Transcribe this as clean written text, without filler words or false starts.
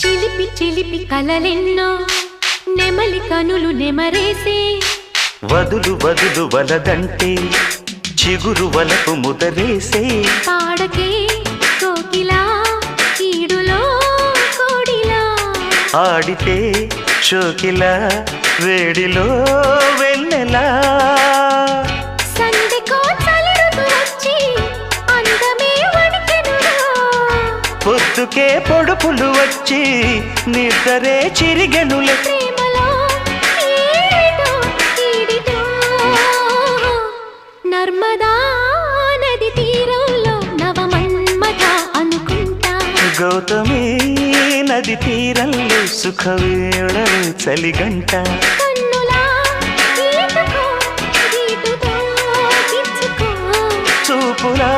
చిలిపి చిలిపి కలలెన్నో నెమలి కనులు నెమరేసే వదులు వదులు వలదంటే చిగురు వలకు ముదరేసే పాడకే కోకిలా కీడులో కోడిలా ఆడితే షోకిలా వేడిలో వెన్నెలా సంధికో చలిరుతు వచ్చి అందమే వణికెనురా పొద్దుకే పొడుపులు వచ్చి నిద్రే చిరిగెనులే ప్రేమలో ఏడిటో ఈడిటో నర్మదా నది తీరంలో నవమన్మథ అనుకుంటా గౌతమి నది తీరంలో సుఖవేళలు చలిగంట కన్నులా గీతుకో గీతుతో గిచ్చుకో చూపులా